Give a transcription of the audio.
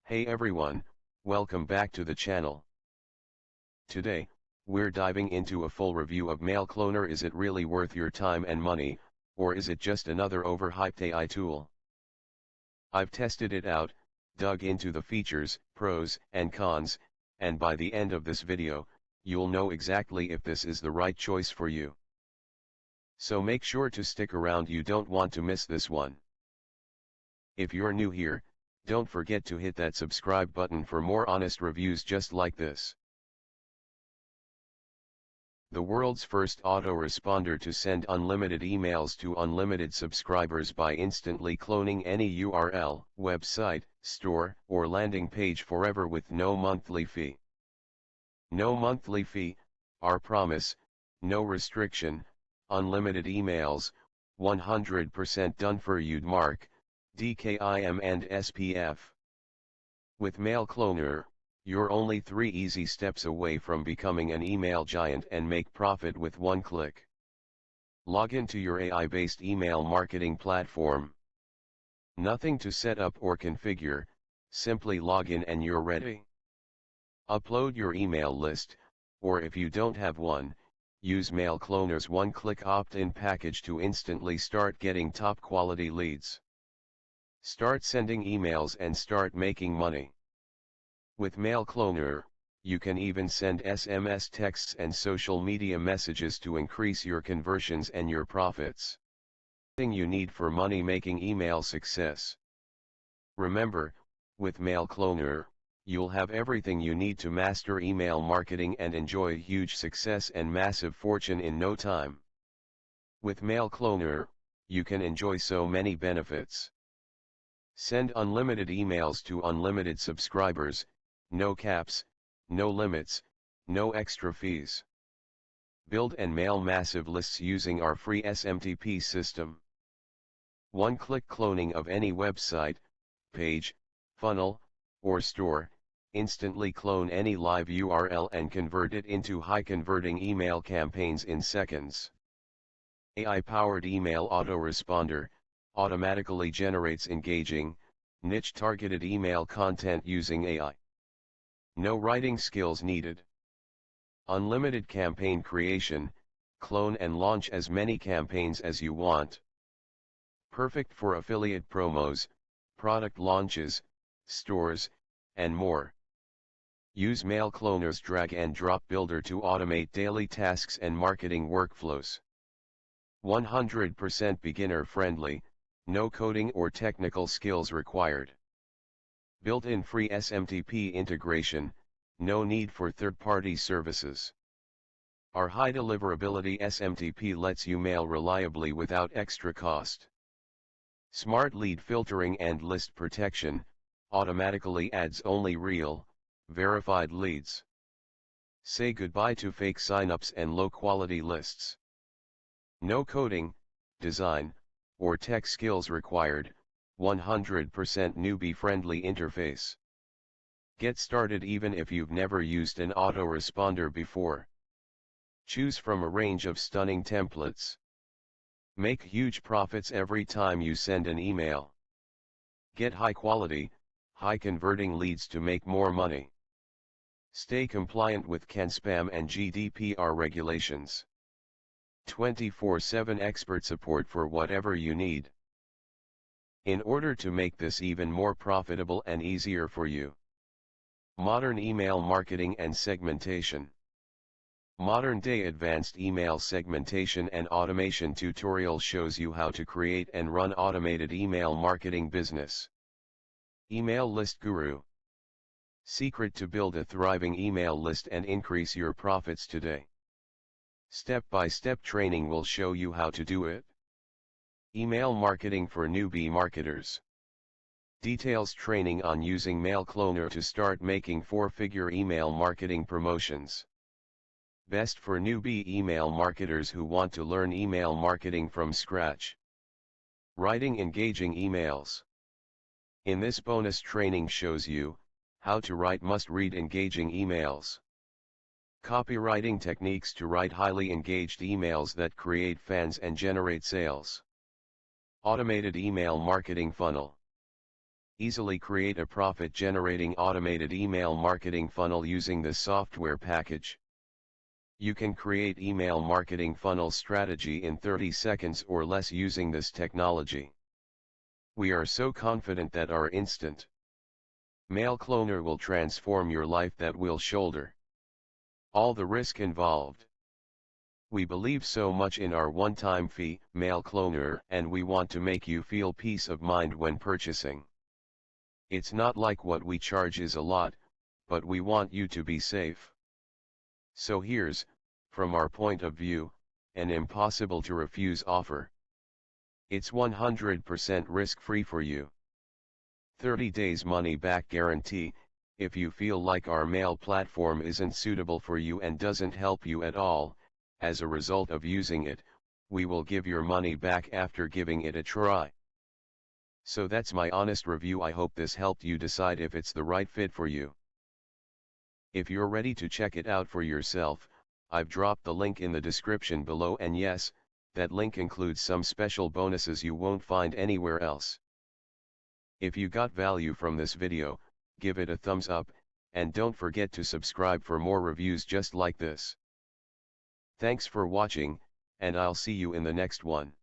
Hey everyone, welcome back to the channel. Today, we're diving into a full review of MailCloner. Is it really worth your time and money, or is it just another overhyped AI tool? I've tested it out, dug into the features, pros and cons, and by the end of this video, you'll know exactly if this is the right choice for you. So make sure to stick around, you don't want to miss this one. If you're new here, don't forget to hit that subscribe button for more honest reviews just like this. The world's first autoresponder to send unlimited emails to unlimited subscribers by instantly cloning any URL, website, store, or landing page forever with no monthly fee. No monthly fee, our promise, no restriction, unlimited emails, 100% done for you. Mark, DKIM and SPF. With MailCloner, you're only 3 easy steps away from becoming an email giant and make profit with one click. Log into your AI-based email marketing platform. Nothing to set up or configure, simply log in and you're ready. Upload your email list, or if you don't have one, use MailCloner's one-click opt-in package to instantly start getting top-quality leads. Start sending emails and start making money. With MailCloner, you can even send SMS texts and social media messages to increase your conversions and your profits. Everything you need for money-making email success. Remember, with MailCloner, you'll have everything you need to master email marketing and enjoy huge success and massive fortune in no time. With MailCloner, you can enjoy so many benefits. Send unlimited emails to unlimited subscribers, no caps, no limits, no extra fees. Build and mail massive lists using our free SMTP system. One-click cloning of any website, page, funnel, or store, instantly clone any live URL and convert it into high-converting email campaigns in seconds. AI-powered email autoresponder automatically generates engaging, niche-targeted email content using AI. No writing skills needed. Unlimited campaign creation, clone and launch as many campaigns as you want. Perfect for affiliate promos, product launches, stores, and more. Use MailCloner's drag and drop builder to automate daily tasks and marketing workflows. 100% beginner friendly, no coding or technical skills required. Built-in free SMTP integration, no need for third-party services. Our high deliverability SMTP lets you mail reliably without extra cost. Smart lead filtering and list protection, automatically adds only real, verified leads. Say goodbye to fake signups and low-quality lists. No coding, design, or tech skills required, 100% newbie-friendly interface. Get started even if you've never used an autoresponder before. Choose from a range of stunning templates. Make huge profits every time you send an email. Get high-quality, high-converting leads to make more money. Stay compliant with CAN-SPAM and GDPR regulations. 24/7 expert support for whatever you need. In order to make this even more profitable and easier for you. Modern email marketing and segmentation. Modern-day advanced email segmentation and automation tutorial shows you how to create and run automated email marketing business. Email List Guru. Secret to build a thriving email list and increase your profits today. Step-by-step training will show you how to do it. Email marketing for newbie marketers. Details training on using MailCloner to start making 4-figure email marketing promotions. Best for newbie email marketers who want to learn email marketing from scratch. Writing engaging emails. In this bonus training shows you how to write must-read engaging emails. Copywriting techniques to write highly engaged emails that create fans and generate sales. Automated email marketing funnel. Easily create a profit-generating automated email marketing funnel using this software package. You can create email marketing funnel strategy in 30 seconds or less using this technology. We are so confident that our instant MailCloner will transform your life that will shoulder all the risk involved. We believe so much in our one-time fee, MailCloner, and we want to make you feel peace of mind when purchasing. It's not like what we charge is a lot, but we want you to be safe. So here's, from our point of view, an impossible to refuse offer. It's 100% risk-free for you. 30 days money-back guarantee. If you feel like our mail platform isn't suitable for you and doesn't help you at all, as a result of using it, we will give your money back after giving it a try. So that's my honest review. I hope this helped you decide if it's the right fit for you. If you're ready to check it out for yourself, I've dropped the link in the description below, and yes, that link includes some special bonuses you won't find anywhere else. If you got value from this video, give it a thumbs up, and don't forget to subscribe for more reviews just like this. Thanks for watching, and I'll see you in the next one.